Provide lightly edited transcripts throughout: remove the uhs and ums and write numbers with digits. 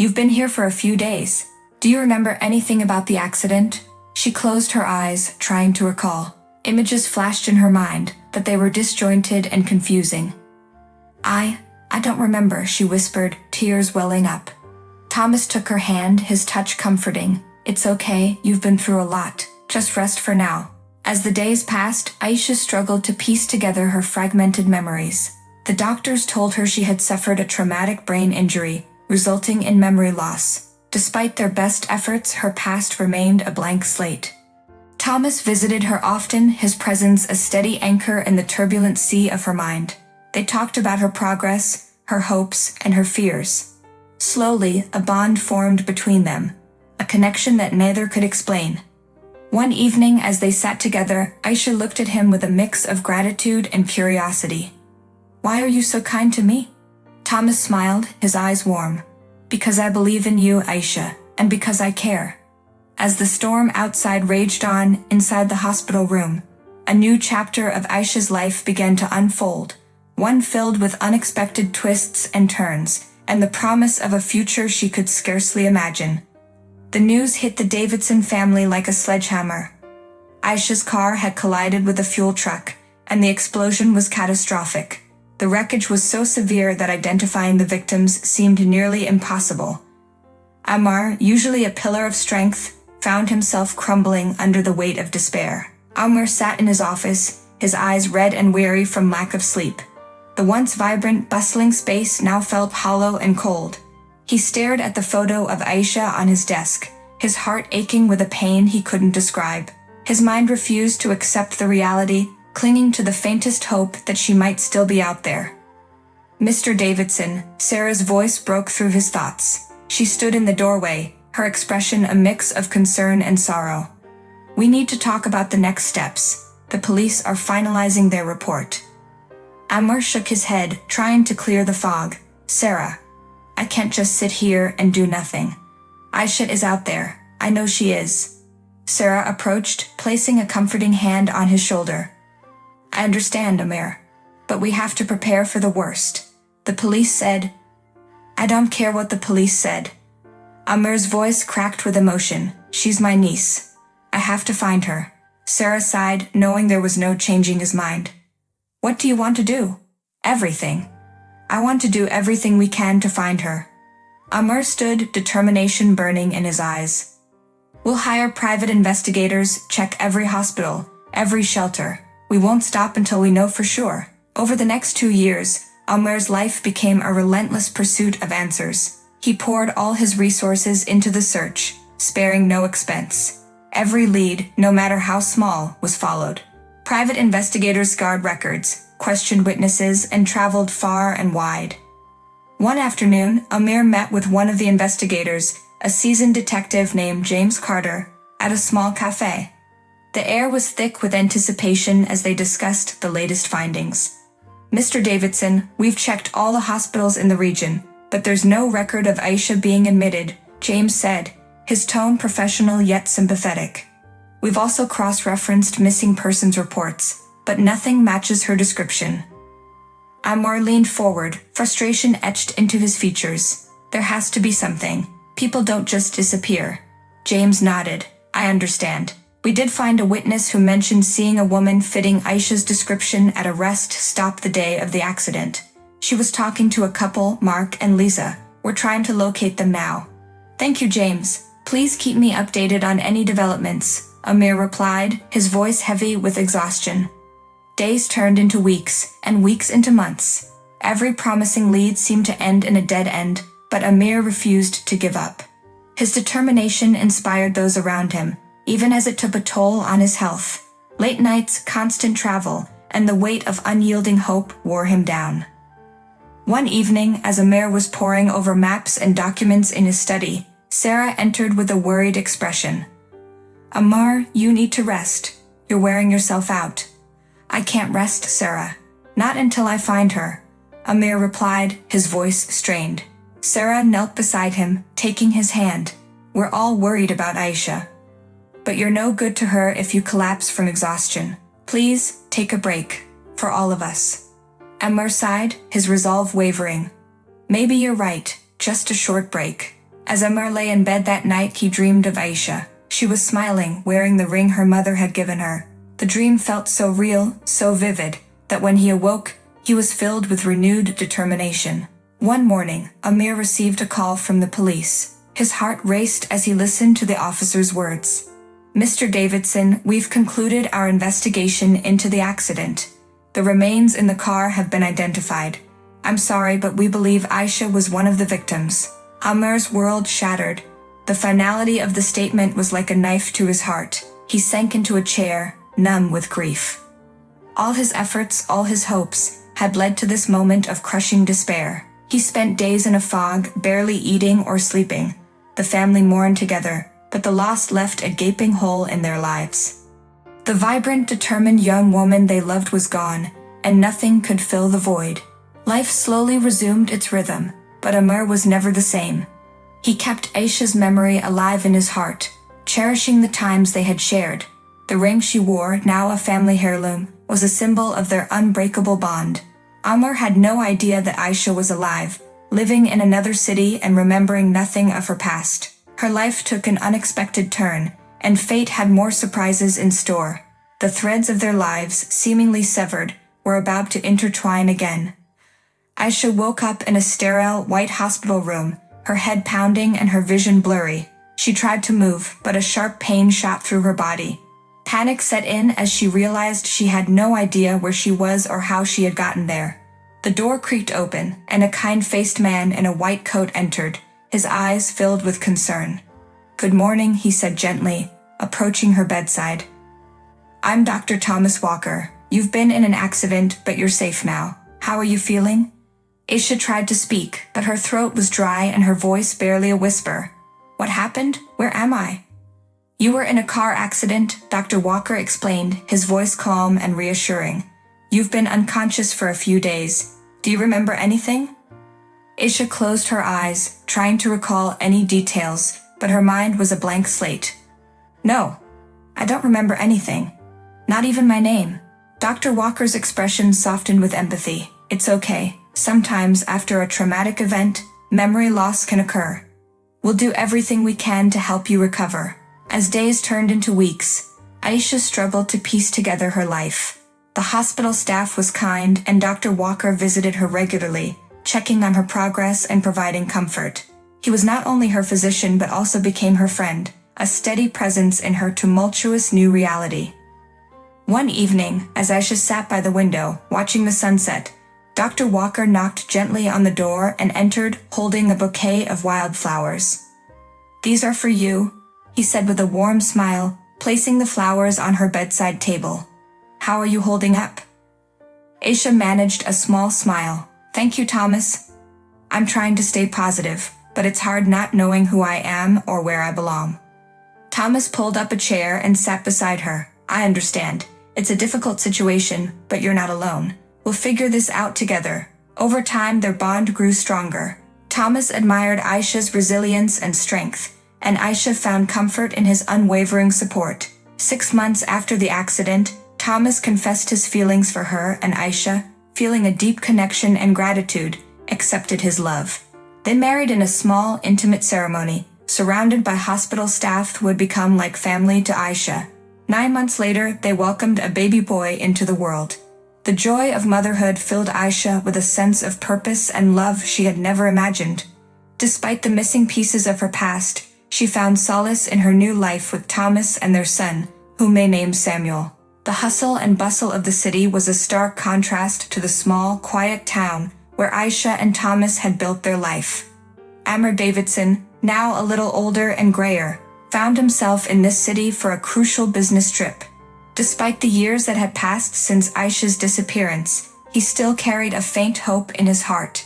You've been here for a few days. Do you remember anything about the accident? She closed her eyes, trying to recall. Images flashed in her mind, but they were disjointed and confusing. I don't remember, she whispered, tears welling up. Thomas took her hand, his touch comforting. It's okay, you've been through a lot. Just rest for now. As the days passed, Aisha struggled to piece together her fragmented memories. The doctors told her she had suffered a traumatic brain injury, resulting in memory loss. Despite their best efforts, her past remained a blank slate. Thomas visited her often, his presence a steady anchor in the turbulent sea of her mind. They talked about her progress, her hopes, and her fears. Slowly, a bond formed between them, a connection that neither could explain. One evening, as they sat together, Aisha looked at him with a mix of gratitude and curiosity. "Why are you so kind to me?" Thomas smiled, his eyes warm. "Because I believe in you, Aisha, and because I care." As the storm outside raged on, inside the hospital room, a new chapter of Aisha's life began to unfold, one filled with unexpected twists and turns, and the promise of a future she could scarcely imagine. The news hit the Davidson family like a sledgehammer. Aisha's car had collided with a fuel truck, and the explosion was catastrophic. The wreckage was so severe that identifying the victims seemed nearly impossible. Ammar, usually a pillar of strength, found himself crumbling under the weight of despair. Ammar sat in his office, his eyes red and weary from lack of sleep. The once vibrant, bustling space now felt hollow and cold. He stared at the photo of Aisha on his desk, his heart aching with a pain he couldn't describe. His mind refused to accept the reality, clinging to the faintest hope that she might still be out there. "Mr. Davidson," Sarah's voice broke through his thoughts. She stood in the doorway, her expression a mix of concern and sorrow. "We need to talk about the next steps. The police are finalizing their report." Ammar shook his head, trying to clear the fog. "Sarah, I can't just sit here and do nothing. Aisha is out there. I know she is." Sarah approached, placing a comforting hand on his shoulder. "I understand, Ammar, but we have to prepare for the worst. The police said—" "I don't care what the police said." Ammar's voice cracked with emotion. "She's my niece. I have to find her." Sarah sighed, knowing there was no changing his mind. "What do you want to do?" "Everything. I want to do everything we can to find her." Ammar stood, determination burning in his eyes. "We'll hire private investigators, check every hospital, every shelter. We won't stop until we know for sure." Over the next 2 years, Ammar's life became a relentless pursuit of answers. He poured all his resources into the search, sparing no expense. Every lead, no matter how small, was followed. Private investigators scoured records, questioned witnesses, and traveled far and wide. One afternoon, Ammar met with one of the investigators, a seasoned detective named James Carter, at a small cafe. The air was thick with anticipation as they discussed the latest findings. "Mr. Davidson, we've checked all the hospitals in the region, but there's no record of Aisha being admitted," James said, his tone professional yet sympathetic. "We've also cross-referenced missing persons reports, but nothing matches her description." Ammar leaned forward, frustration etched into his features. "There has to be something. People don't just disappear." James nodded. "I understand. We did find a witness who mentioned seeing a woman fitting Aisha's description at a rest stop the day of the accident. She was talking to a couple, Mark and Lisa. We're trying to locate them now." "Thank you, James. Please keep me updated on any developments," Ammar replied, his voice heavy with exhaustion. Days turned into weeks, and weeks into months. Every promising lead seemed to end in a dead end, but Ammar refused to give up. His determination inspired those around him, even as it took a toll on his health. Late nights, constant travel, and the weight of unyielding hope wore him down. One evening, as Ammar was poring over maps and documents in his study, Sarah entered with a worried expression. "Ammar, you need to rest. You're wearing yourself out." "I can't rest, Sarah. Not until I find her," Ammar replied, his voice strained. Sarah knelt beside him, taking his hand. "We're all worried about Aisha. But you're no good to her if you collapse from exhaustion. Please, take a break. For all of us." Ammar sighed, his resolve wavering. "Maybe you're right, just a short break." As Amr lay in bed that night, he dreamed of Aisha. She was smiling, wearing the ring her mother had given her. The dream felt so real, so vivid, that when he awoke, he was filled with renewed determination. One morning, Amir received a call from the police. His heart raced as he listened to the officer's words. "Mr. Davidson, we've concluded our investigation into the accident. The remains in the car have been identified. I'm sorry, but we believe Aisha was one of the victims." Amir's world shattered. The finality of the statement was like a knife to his heart. He sank into a chair, numb with grief. All his efforts, all his hopes, had led to this moment of crushing despair. He spent days in a fog, barely eating or sleeping. The family mourned together, but the loss left a gaping hole in their lives. The vibrant, determined young woman they loved was gone, and nothing could fill the void. Life slowly resumed its rhythm, but Amr was never the same. He kept Aisha's memory alive in his heart, cherishing the times they had shared. The ring she wore, now a family heirloom, was a symbol of their unbreakable bond. Amr had no idea that Aisha was alive, living in another city and remembering nothing of her past. Her life took an unexpected turn, and fate had more surprises in store. The threads of their lives, seemingly severed, were about to intertwine again. Aisha woke up in a sterile, white hospital room, her head pounding and her vision blurry. She tried to move, but a sharp pain shot through her body. Panic set in as she realized she had no idea where she was or how she had gotten there. The door creaked open, and a kind-faced man in a white coat entered, his eyes filled with concern. "Good morning," he said gently, approaching her bedside. "I'm Dr. Thomas Walker. You've been in an accident, but you're safe now. How are you feeling?" Aisha tried to speak, but her throat was dry and her voice barely a whisper. "What happened? Where am I?" "You were in a car accident," Dr. Walker explained, his voice calm and reassuring. "You've been unconscious for a few days. Do you remember anything?" Aisha closed her eyes, trying to recall any details, but her mind was a blank slate. "No, I don't remember anything. Not even my name." Dr. Walker's expression softened with empathy. "It's okay. Sometimes, after a traumatic event, memory loss can occur. We'll do everything we can to help you recover." As days turned into weeks, Aisha struggled to piece together her life. The hospital staff was kind, and Dr. Walker visited her regularly, checking on her progress and providing comfort. He was not only her physician but also became her friend, a steady presence in her tumultuous new reality. One evening, as Aisha sat by the window, watching the sunset, Dr. Walker knocked gently on the door and entered, holding a bouquet of wildflowers. "These are for you," he said with a warm smile, placing the flowers on her bedside table. "How are you holding up?" Aisha managed a small smile. "Thank you, Thomas. I'm trying to stay positive, but it's hard not knowing who I am or where I belong." Thomas pulled up a chair and sat beside her. "I understand. It's a difficult situation, but you're not alone. We'll figure this out together." Over time, their bond grew stronger. Thomas admired Aisha's resilience and strength, and Aisha found comfort in his unwavering support. 6 months after the accident, Thomas confessed his feelings for her, and Aisha, feeling a deep connection and gratitude, accepted his love. They married in a small, intimate ceremony, surrounded by hospital staff who had become like family to Aisha. 9 months later, they welcomed a baby boy into the world. The joy of motherhood filled Aisha with a sense of purpose and love she had never imagined. Despite the missing pieces of her past, she found solace in her new life with Thomas and their son, whom they named Samuel. The hustle and bustle of the city was a stark contrast to the small, quiet town where Aisha and Thomas had built their life. Amr Davidson, now a little older and grayer, found himself in this city for a crucial business trip. Despite the years that had passed since Aisha's disappearance, he still carried a faint hope in his heart.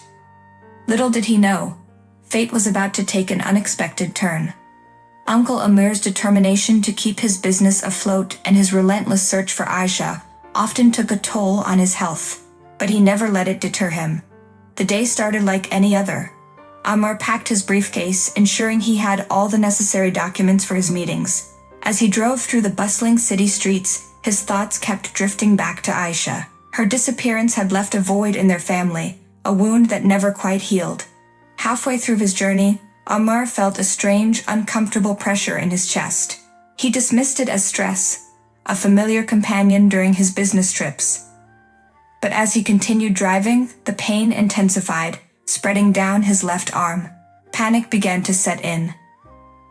Little did he know, fate was about to take an unexpected turn. Uncle Amir's determination to keep his business afloat and his relentless search for Aisha often took a toll on his health, but he never let it deter him. The day started like any other. Amr packed his briefcase, ensuring he had all the necessary documents for his meetings. As he drove through the bustling city streets, his thoughts kept drifting back to Aisha. Her disappearance had left a void in their family, a wound that never quite healed. Halfway through his journey, Amr felt a strange, uncomfortable pressure in his chest. He dismissed it as stress, a familiar companion during his business trips. But as he continued driving, the pain intensified, spreading down his left arm. Panic began to set in.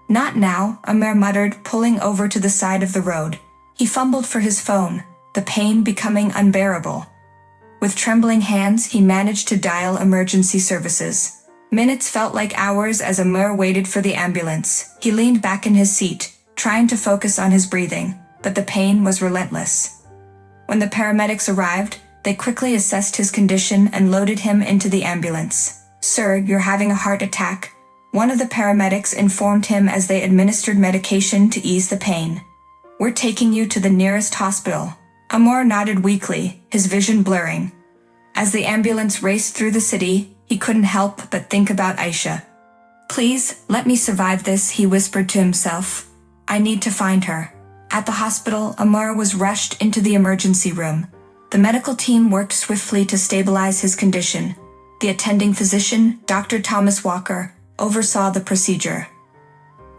"Not now," Amr muttered, pulling over to the side of the road. He fumbled for his phone, the pain becoming unbearable. With trembling hands, he managed to dial emergency services. Minutes felt like hours as Amr waited for the ambulance. He leaned back in his seat, trying to focus on his breathing, but the pain was relentless. When the paramedics arrived, they quickly assessed his condition and loaded him into the ambulance. "Sir, you're having a heart attack," one of the paramedics informed him as they administered medication to ease the pain. "We're taking you to the nearest hospital." Amr nodded weakly, his vision blurring. As the ambulance raced through the city, he couldn't help but think about Aisha. "Please, let me survive this," he whispered to himself. "I need to find her." At the hospital, Amr was rushed into the emergency room. The medical team worked swiftly to stabilize his condition. The attending physician, Dr. Thomas Walker, oversaw the procedure.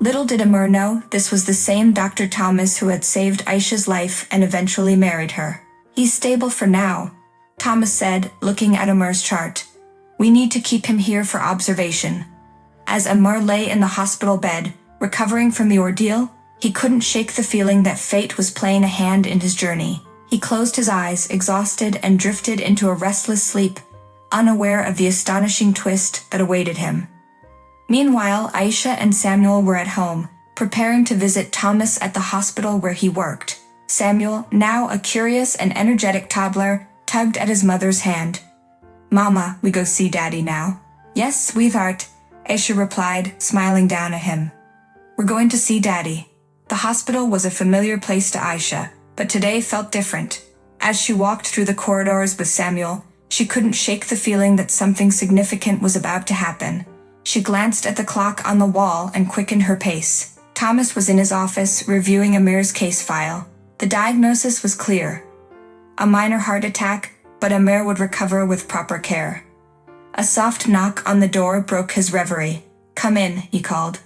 Little did Amr know, this was the same Dr. Thomas who had saved Aisha's life and eventually married her. "He's stable for now," Thomas said, looking at Amr's chart. "We need to keep him here for observation." As Amr lay in the hospital bed, recovering from the ordeal, he couldn't shake the feeling that fate was playing a hand in his journey. He closed his eyes, exhausted, and drifted into a restless sleep, unaware of the astonishing twist that awaited him. Meanwhile, Aisha and Samuel were at home, preparing to visit Thomas at the hospital where he worked. Samuel, now a curious and energetic toddler, tugged at his mother's hand. "Mama, we go see Daddy now." "Yes, sweetheart," Aisha replied, smiling down at him. "We're going to see Daddy." The hospital was a familiar place to Aisha, but today felt different. As she walked through the corridors with Samuel, she couldn't shake the feeling that something significant was about to happen. She glanced at the clock on the wall and quickened her pace. Thomas was in his office, reviewing Amir's case file. The diagnosis was clear. A minor heart attack, but Amir would recover with proper care. A soft knock on the door broke his reverie. "Come in," he called.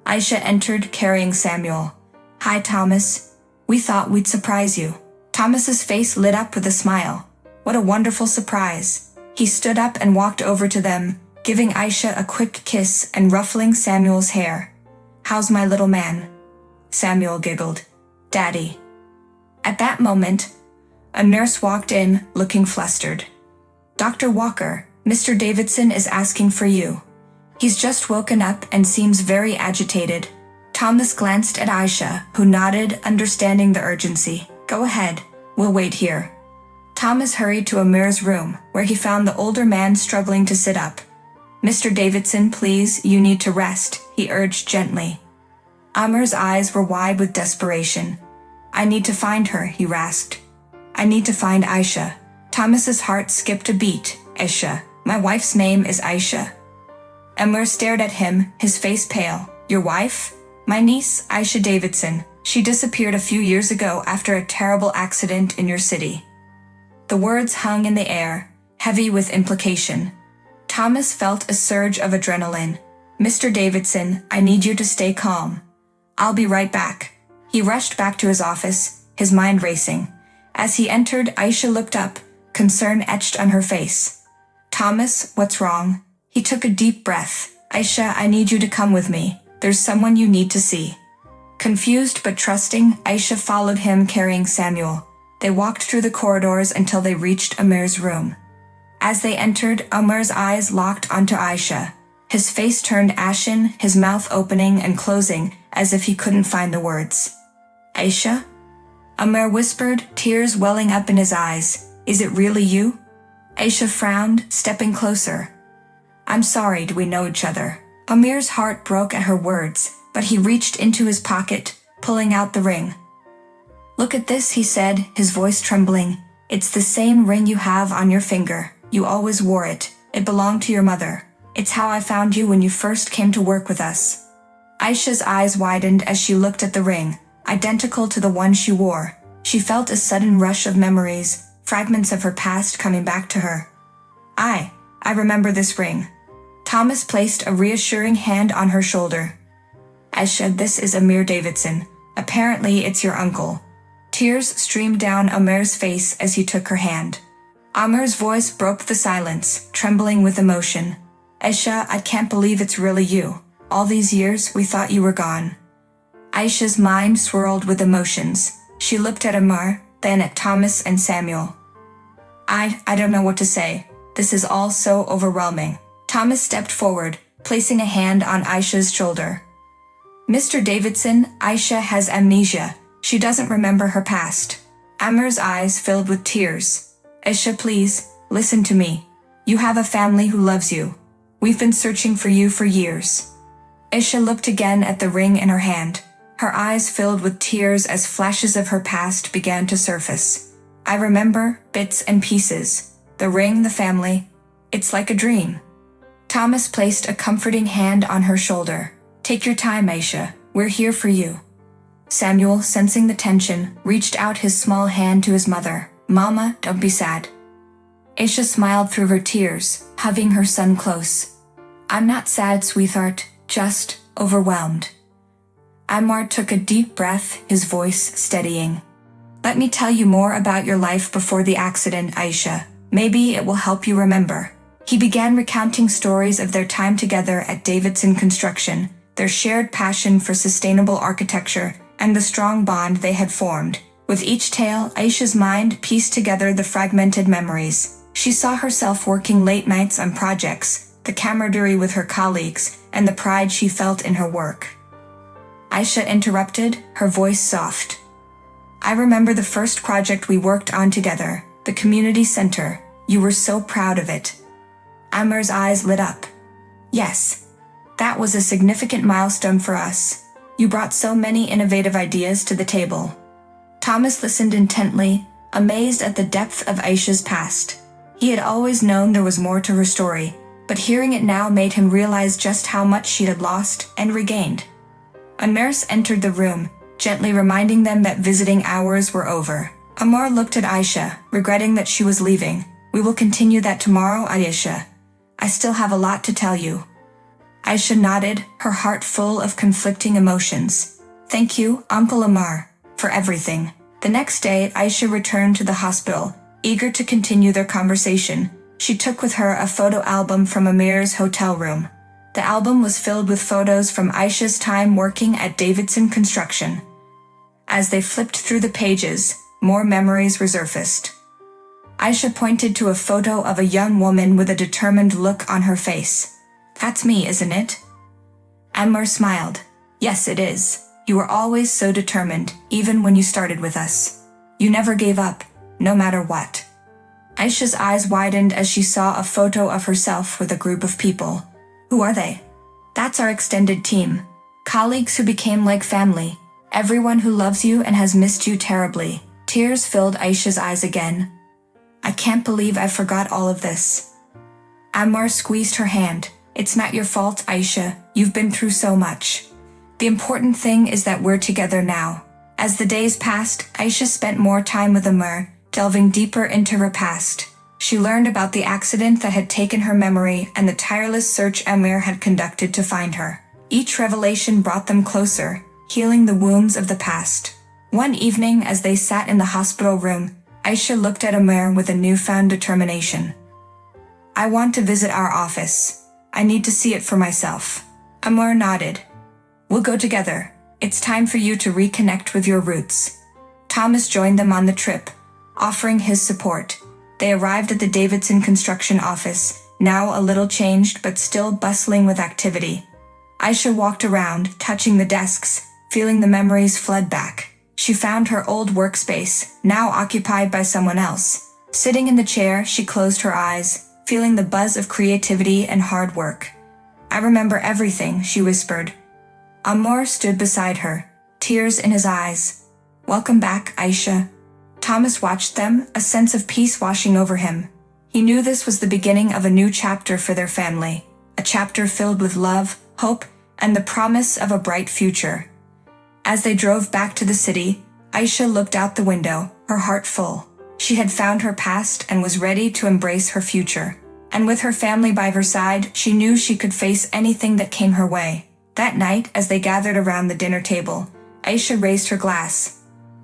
Aisha entered, carrying Samuel. "Hi, Thomas. We thought we'd surprise you." Thomas's face lit up with a smile. What a wonderful surprise. He stood up and walked over to them, giving Aisha a quick kiss and ruffling Samuel's hair. "How's my little man?" Samuel giggled. "Daddy." At that moment, a nurse walked in, looking flustered. "Dr. Walker, Mr. Davidson is asking for you. He's just woken up and seems very agitated." Thomas glanced at Aisha, who nodded, understanding the urgency. "Go ahead, we'll wait here." Thomas hurried to Amir's room, where he found the older man struggling to sit up. "Mr. Davidson, please, you need to rest," he urged gently. Amir's eyes were wide with desperation. "I need to find her," he rasped. "I need to find Aisha." Thomas's heart skipped a beat. "Aisha? My wife's name is Aisha." Amir stared at him, his face pale. "Your wife?" "My niece, Aisha Davidson. She disappeared a few years ago after a terrible accident in your city." The words hung in the air, heavy with implication. Thomas felt a surge of adrenaline. "Mr. Davidson, I need you to stay calm. I'll be right back." He rushed back to his office, his mind racing. As he entered, Aisha looked up, concern etched on her face. "Thomas, what's wrong?" He took a deep breath. "Aisha, I need you to come with me. There's someone you need to see." Confused but trusting, Aisha followed him, carrying Samuel. They walked through the corridors until they reached Amir's room. As they entered, Amir's eyes locked onto Aisha. His face turned ashen, his mouth opening and closing as if he couldn't find the words. "Aisha?" Amir whispered, tears welling up in his eyes. "Is it really you?" Aisha frowned, stepping closer. "I'm sorry, do we know each other?" Amir's heart broke at her words, but he reached into his pocket, pulling out the ring. "Look at this," he said, his voice trembling. "It's the same ring you have on your finger. You always wore it. It belonged to your mother. It's how I found you when you first came to work with us." Aisha's eyes widened as she looked at the ring, identical to the one she wore. She felt a sudden rush of memories, fragments of her past coming back to her. I remember this ring. Thomas placed a reassuring hand on her shoulder. Aisha, this is Amir Davidson. Apparently it's your uncle. Tears streamed down Amir's face as he took her hand. Amir's voice broke the silence, trembling with emotion. Aisha, I can't believe it's really you. All these years, we thought you were gone. Aisha's mind swirled with emotions. She looked at Amir, then at Thomas and Samuel. I don't know what to say. This is all so overwhelming. Thomas stepped forward, placing a hand on Aisha's shoulder. Mr. Davidson, Aisha has amnesia. She doesn't remember her past. Amir's eyes filled with tears. Aisha, please, listen to me. You have a family who loves you. We've been searching for you for years. Aisha looked again at the ring in her hand. Her eyes filled with tears as flashes of her past began to surface. I remember, bits and pieces. The ring, the family. It's like a dream. Thomas placed a comforting hand on her shoulder. Take your time, Aisha. We're here for you. Samuel, sensing the tension, reached out his small hand to his mother. Mama, don't be sad. Aisha smiled through her tears, hugging her son close. I'm not sad, sweetheart, just overwhelmed. Amar took a deep breath, his voice steadying. Let me tell you more about your life before the accident, Aisha. Maybe it will help you remember. He began recounting stories of their time together at Davidson Construction, their shared passion for sustainable architecture, and the strong bond they had formed. With each tale, Aisha's mind pieced together the fragmented memories. She saw herself working late nights on projects, the camaraderie with her colleagues, and the pride she felt in her work. Aisha interrupted, her voice soft. I remember the first project we worked on together, the community center. You were so proud of it. Amir's eyes lit up. Yes, that was a significant milestone for us. You brought so many innovative ideas to the table. Thomas listened intently, amazed at the depth of Aisha's past. He had always known there was more to her story, but hearing it now made him realize just how much she had lost and regained. A nurse entered the room, gently reminding them that visiting hours were over. Amar looked at Aisha, regretting that she was leaving. We will continue that tomorrow, Aisha. I still have a lot to tell you. Aisha nodded, her heart full of conflicting emotions. Thank you, Uncle Amar, for everything. The next day, Aisha returned to the hospital, eager to continue their conversation. She took with her a photo album from Amir's hotel room. The album was filled with photos from Aisha's time working at Davidson Construction. As they flipped through the pages, more memories resurfaced. Aisha pointed to a photo of a young woman with a determined look on her face. That's me, isn't it? Amar smiled. Yes, it is. You were always so determined, even when you started with us. You never gave up, no matter what. Aisha's eyes widened as she saw a photo of herself with a group of people. Who are they? That's our extended team. Colleagues who became like family. Everyone who loves you and has missed you terribly. Tears filled Aisha's eyes again. I can't believe I forgot all of this. Amar squeezed her hand. It's not your fault, Aisha. You've been through so much. The important thing is that we're together now. As the days passed, Aisha spent more time with Amar, delving deeper into her past. She learned about the accident that had taken her memory and the tireless search Amir had conducted to find her. Each revelation brought them closer, healing the wounds of the past. One evening, as they sat in the hospital room, Aisha looked at Amir with a newfound determination. I want to visit our office. I need to see it for myself. Amir nodded. We'll go together. It's time for you to reconnect with your roots. Thomas joined them on the trip, offering his support. They arrived at the Davidson Construction office, now a little changed but still bustling with activity. Aisha walked around, touching the desks, feeling the memories flood back. She found her old workspace, now occupied by someone else. Sitting in the chair, she closed her eyes, feeling the buzz of creativity and hard work. I remember everything, she whispered. Amar stood beside her, tears in his eyes. Welcome back, Aisha. Thomas watched them, a sense of peace washing over him. He knew this was the beginning of a new chapter for their family, a chapter filled with love, hope, and the promise of a bright future. As they drove back to the city, Aisha looked out the window, her heart full. She had found her past and was ready to embrace her future. And with her family by her side, she knew she could face anything that came her way. That night, as they gathered around the dinner table, Aisha raised her glass.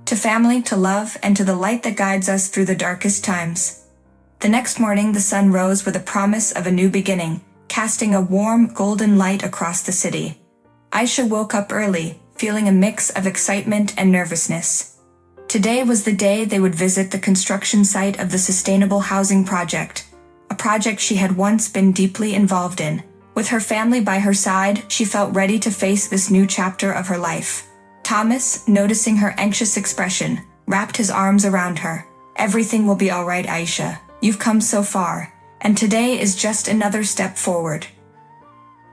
To family, to love, and to the light that guides us through the darkest times. The next morning, the sun rose with a promise of a new beginning, casting a warm, golden light across the city. Aisha woke up early, feeling a mix of excitement and nervousness. Today was the day they would visit the construction site of the sustainable housing project, a project she had once been deeply involved in. With her family by her side, she felt ready to face this new chapter of her life. Thomas, noticing her anxious expression, wrapped his arms around her. "Everything will be all right, Aisha. You've come so far, and today is just another step forward."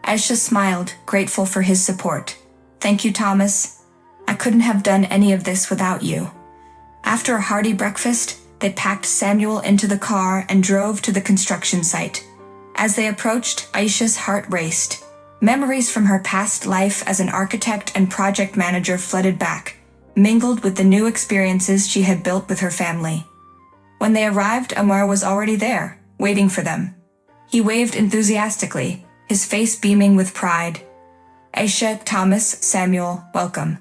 Aisha smiled, grateful for his support. "Thank you, Thomas. I couldn't have done any of this without you." After a hearty breakfast, they packed Samuel into the car and drove to the construction site. As they approached, Aisha's heart raced. Memories from her past life as an architect and project manager flooded back, mingled with the new experiences she had built with her family. When they arrived, Amar was already there, waiting for them. He waved enthusiastically, his face beaming with pride. "Aisha, Thomas, Samuel, welcome.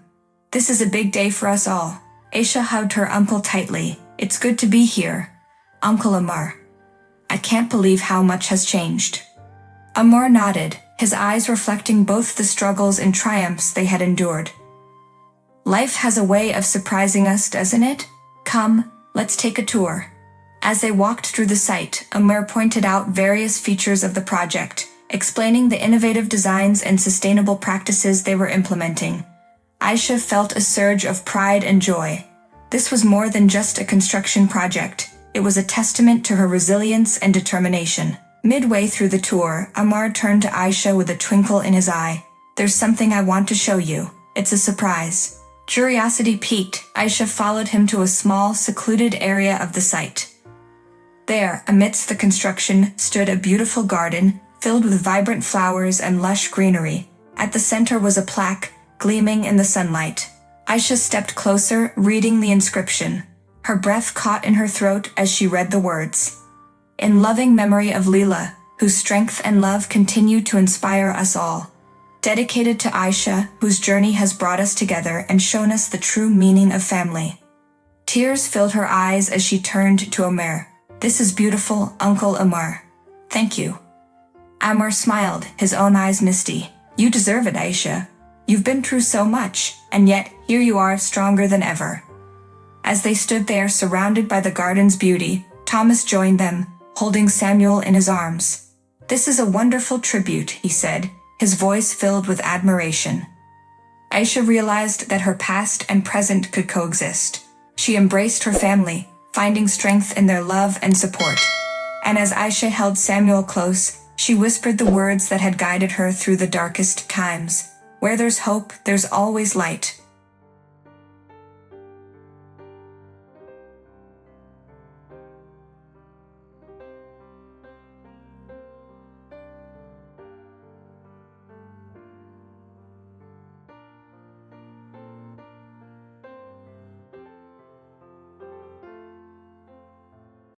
This is a big day for us all." Aisha hugged her uncle tightly. "It's good to be here, Uncle Amar. I can't believe how much has changed." Amar nodded, his eyes reflecting both the struggles and triumphs they had endured. "Life has a way of surprising us, doesn't it? Come, let's take a tour." As they walked through the site, Amar pointed out various features of the project, explaining the innovative designs and sustainable practices they were implementing. Aisha felt a surge of pride and joy. This was more than just a construction project. It was a testament to her resilience and determination. Midway through the tour, Amar turned to Aisha with a twinkle in his eye. "There's something I want to show you. It's a surprise." Curiosity piqued, Aisha followed him to a small, secluded area of the site. There, amidst the construction, stood a beautiful garden, filled with vibrant flowers and lush greenery. At the center was a plaque, gleaming in the sunlight. Aisha stepped closer, reading the inscription. Her breath caught in her throat as she read the words. "In loving memory of Leela, whose strength and love continue to inspire us all. Dedicated to Aisha, whose journey has brought us together and shown us the true meaning of family." Tears filled her eyes as she turned to Amar. "This is beautiful, Uncle Amar. Thank you." Amar smiled, his own eyes misty. "You deserve it, Aisha. You've been through so much, and yet here you are, stronger than ever." As they stood there surrounded by the garden's beauty, Thomas joined them, holding Samuel in his arms. "This is a wonderful tribute," he said, his voice filled with admiration. Aisha realized that her past and present could coexist. She embraced her family, finding strength in their love and support. And as Aisha held Samuel close, she whispered the words that had guided her through the darkest times. "Where there's hope, there's always light."